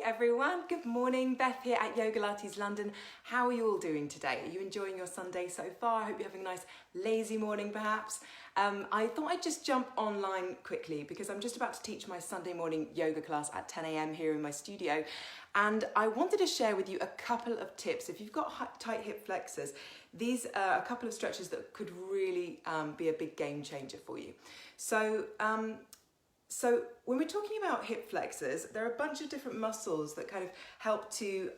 everyone, good morning. Beth here at Yoga Lattes London. How are you all doing today? Are you enjoying your Sunday so far? I hope you're having a nice lazy morning perhaps. I thought I'd just jump online quickly because I'm just about to teach my Sunday morning yoga class at 10 a.m. here in my studio, and I wanted to share with you a couple of tips. If you've got tight hip flexors, these are a couple of stretches that could really be a big game changer for you. So when we're talking about hip flexors, there are a bunch of different muscles that kind of help to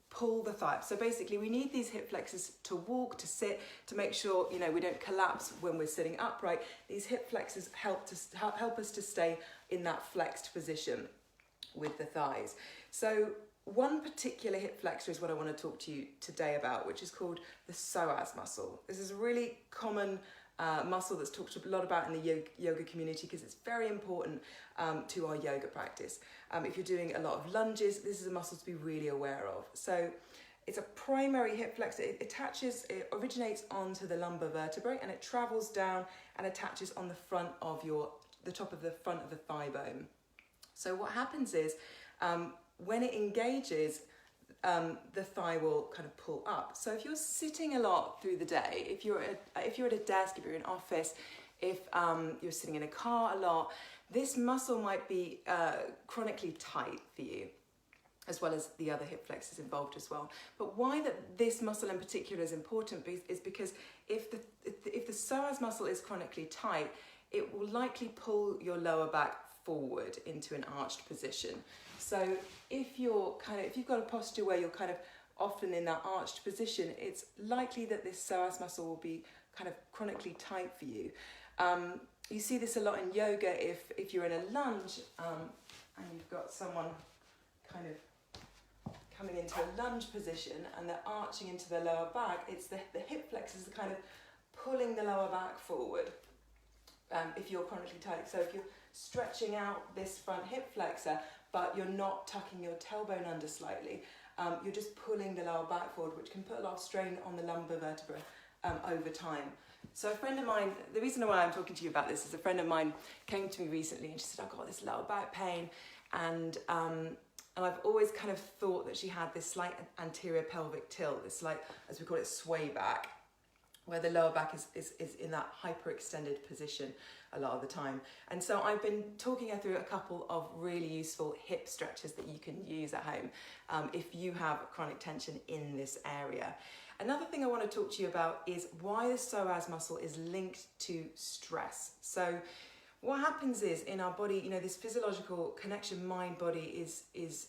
pull the thigh up. So basically we need these hip flexors to walk, to sit, to make sure, you know, we don't collapse when we're sitting upright. These hip flexors help us to stay in that flexed position with the thighs. So one particular hip flexor is what I want to talk to you today about, which is called the psoas muscle. This is a really common muscle that's talked a lot about in the yoga community because it's very important to our yoga practice. If you're doing a lot of lunges, this is a muscle to be really aware of. So it's a primary hip flexor. It originates onto the lumbar vertebrae and it travels down and attaches on the top of the front of the thigh bone. So what happens is when it engages, the thigh will kind of pull up. So if you're sitting a lot through the day, if you're at a desk, if you're in an office, if you're sitting in a car a lot, this muscle might be chronically tight for you, as well as the other hip flexors involved as well. But why this muscle in particular is important is because if the psoas muscle is chronically tight, it will likely pull your lower back forward into an arched position. So if you've got a posture where you're kind of often in that arched position, it's likely that this psoas muscle will be kind of chronically tight for you. You see this a lot in yoga if you're in a lunge and you've got someone kind of coming into a lunge position and they're arching into the lower back. It's the hip flexors are kind of pulling the lower back forward if you're chronically tight. So if you're stretching out this front hip flexor but you're not tucking your tailbone under slightly, you're just pulling the lower back forward, which can put a lot of strain on the lumbar vertebra over time. So a friend of mine, the reason why I'm talking to you about this is a friend of mine came to me recently and she said, I've got this lower back pain, and I've always kind of thought that she had this slight anterior pelvic tilt, this slight, as we call it, sway back, where the lower back is in that hyperextended position a lot of the time. And so I've been talking her through a couple of really useful hip stretches that you can use at home if you have chronic tension in this area. Another thing I want to talk to you about is why the psoas muscle is linked to stress. So what happens is in our body, you know, this physiological connection mind-body is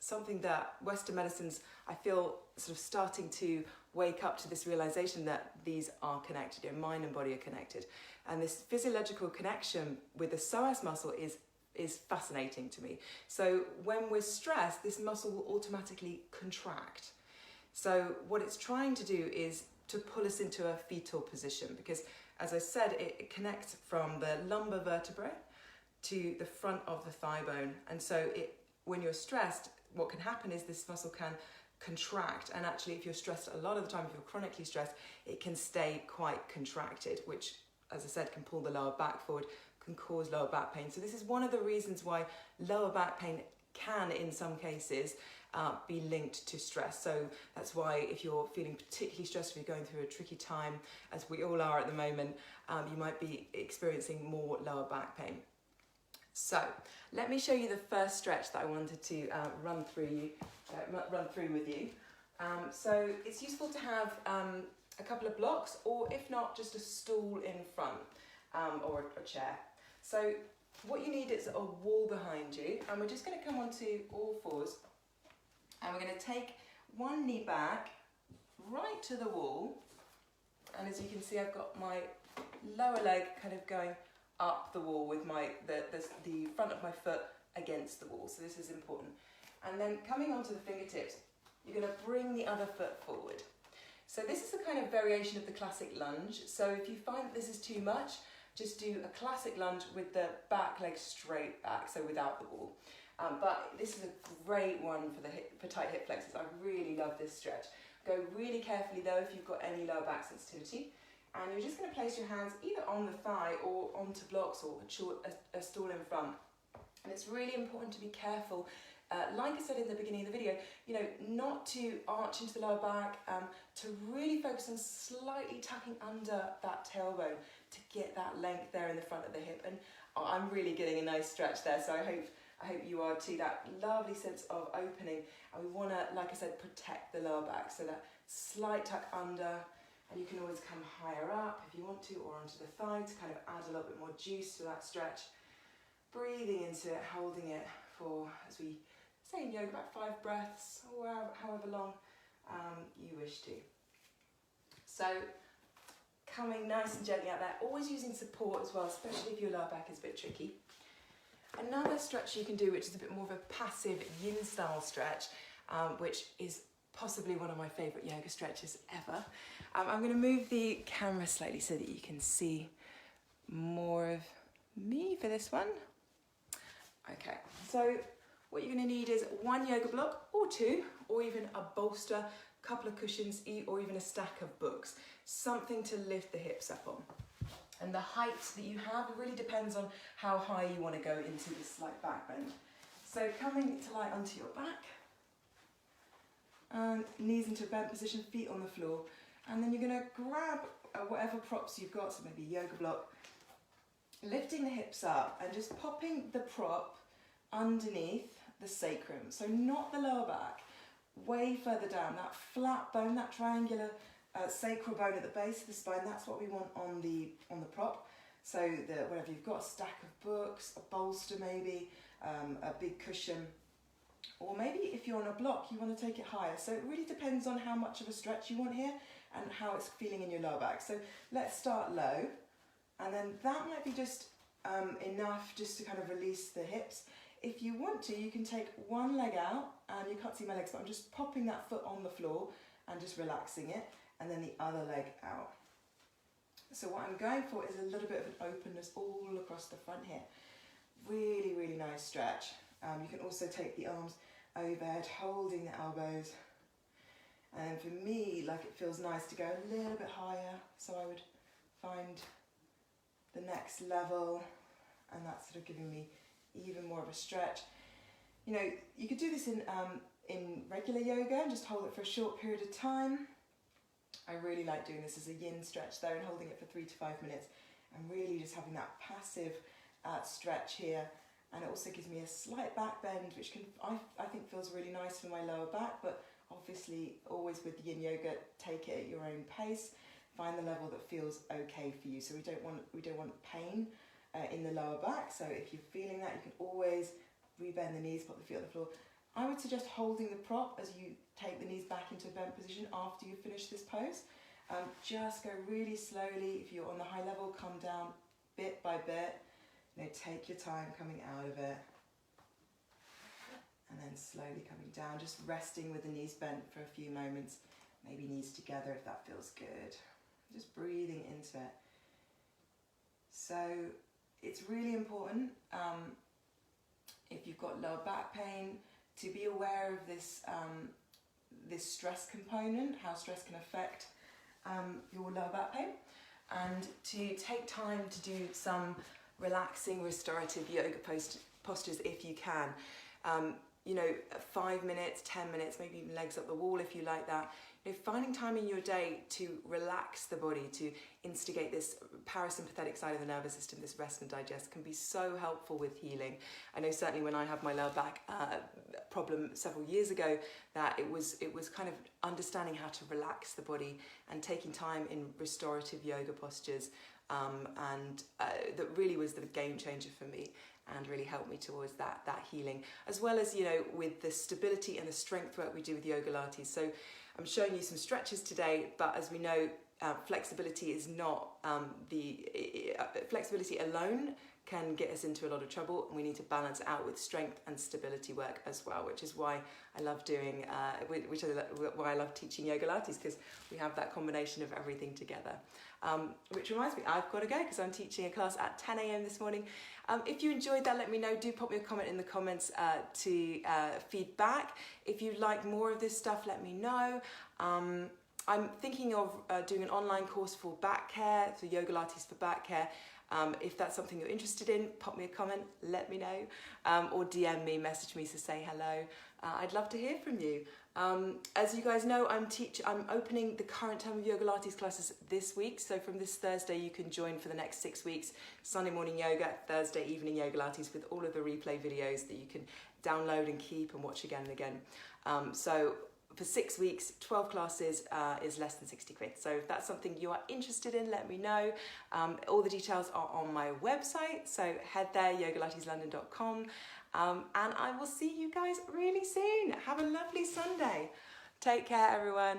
something that Western medicine's, I feel, sort of starting to wake up to this realization that these are connected, your mind and body are connected. And this physiological connection with the psoas muscle is fascinating to me. So when we're stressed, this muscle will automatically contract. So what it's trying to do is to pull us into a fetal position because, as I said, it connects from the lumbar vertebrae to the front of the thigh bone. And so when you're stressed, what can happen is this muscle can contract, and actually if you're stressed a lot of the time, if you're chronically stressed, it can stay quite contracted, which, as I said, can pull the lower back forward, can cause lower back pain. So this is one of the reasons why lower back pain can, in some cases, be linked to stress. So that's why if you're feeling particularly stressed, if you're going through a tricky time, as we all are at the moment, you might be experiencing more lower back pain. So let me show you the first stretch that I wanted to run through with you. So it's useful to have a couple of blocks, or if not, just a stool in front or a chair. So what you need is a wall behind you, and we're just going to come onto all fours, and we're going to take one knee back right to the wall, and as you can see, I've got my lower leg kind of going up the wall with the front of my foot against the wall. So this is important. And then coming onto the fingertips, you're going to bring the other foot forward. So this is a kind of variation of the classic lunge. So if you find that this is too much, just do a classic lunge with the back leg straight back, so without the wall. But this is a great one for tight hip flexors. I really love this stretch. Go really carefully though if you've got any lower back sensitivity. And you're just going to place your hands either on the thigh or onto blocks or a stool in front. And it's really important to be careful like I said in the beginning of the video, you know, not to arch into the lower back, to really focus on slightly tucking under that tailbone to get that length there in the front of the hip. And I'm really getting a nice stretch there, so I hope you are too. That lovely sense of opening, and we want to, like I said, protect the lower back, so that slight tuck under, and you can always come higher up if you want to, or onto the thigh to kind of add a little bit more juice to that stretch. Breathing into it, holding it for, as we say in yoga, about 5 breaths, or however long you wish to. So coming nice and gently out there, always using support as well, especially if your lower back is a bit tricky. Another stretch you can do, which is a bit more of a passive yin style stretch, which is possibly one of my favourite yoga stretches ever. I'm going to move the camera slightly so that you can see more of me for this one. Okay, so what you're going to need is 1 yoga block or 2, or even a bolster, a couple of cushions, or even a stack of books, something to lift the hips up on. And the height that you have really depends on how high you want to go into this slight back bend. So coming to lie onto your back, and knees into a bent position, feet on the floor, and then you're going to grab whatever props you've got, so maybe a yoga block, lifting the hips up and just popping the prop underneath the sacrum, so not the lower back, way further down, that flat bone, that triangular sacral bone at the base of the spine. That's what we want on the prop. So whatever you've got, a stack of books, a bolster maybe, a big cushion, or maybe if you're on a block you want to take it higher. So it really depends on how much of a stretch you want here and how it's feeling in your lower back. So let's start low, and then that might be just enough just to kind of release the hips. If you want to, you can take one leg out, and you can't see my legs, but I'm just popping that foot on the floor and just relaxing it, and then the other leg out. So what I'm going for is a little bit of an openness all across the front here. Really, really nice stretch. You can also take the arms overhead, holding the elbows. And for me, like, it feels nice to go a little bit higher, so I would find the next level, and that's sort of giving me even more of a stretch. You know, you could do this in regular yoga and just hold it for a short period of time. I really like doing this as a yin stretch though, and holding it for 3 to 5 minutes, and really just having that passive stretch here. And it also gives me a slight back bend, which I think feels really nice for my lower back, but obviously always with yin yoga, take it at your own pace, find the level that feels okay for you. So we don't want pain in the lower back. So if you're feeling that, you can always rebend the knees, put the feet on the floor. I would suggest holding the prop as you take the knees back into a bent position after you finish this pose. Just go really slowly. If you're on the high level, come down bit by bit. You know, take your time coming out of it, and then slowly coming down, just resting with the knees bent for a few moments, maybe knees together if that feels good. Just breathing into it. So it's really important, if you've got lower back pain, to be aware of this, this stress component, how stress can affect your lower back pain, and to take time to do some relaxing restorative yoga postures if you can. You know, 5 minutes, 10 minutes, maybe even legs up the wall if you like that. You know, finding time in your day to relax the body, to instigate this parasympathetic side of the nervous system, this rest and digest, can be so helpful with healing. I know certainly when I had my lower back problem several years ago, that it was kind of understanding how to relax the body and taking time in restorative yoga postures, and that really was the game changer for me, and really helped me towards that healing, as well as, you know, with the stability and the strength work we do with yoga lattes. So I'm showing you some stretches today, but as we know, flexibility is not flexibility alone can get us into a lot of trouble, and we need to balance out with strength and stability work as well, which is why I love doing, why I love teaching yoga lattes, because we have that combination of everything together. Which reminds me, I've got to go because I'm teaching a class at 10 a.m. this morning. If you enjoyed that, let me know. Do pop me a comment in the comments to feedback. If you'd like more of this stuff, let me know. I'm thinking of doing an online course for back care, so yoga lattes for back care. If that's something you're interested in, pop me a comment, let me know, or DM me, message me to say hello. I'd love to hear from you. As you guys know, I'm opening the current term of Yoga Lattes classes this week. So from this Thursday, you can join for the next 6 weeks. Sunday morning yoga, Thursday evening Yoga Lattes with all of the replay videos that you can download and keep and watch again and again. So for 6 weeks, 12 classes is less than 60 quid. So if that's something you are interested in, let me know. All the details are on my website. So head there, yogalateslondon.com. And I will see you guys really soon. Have a lovely Sunday. Take care, everyone.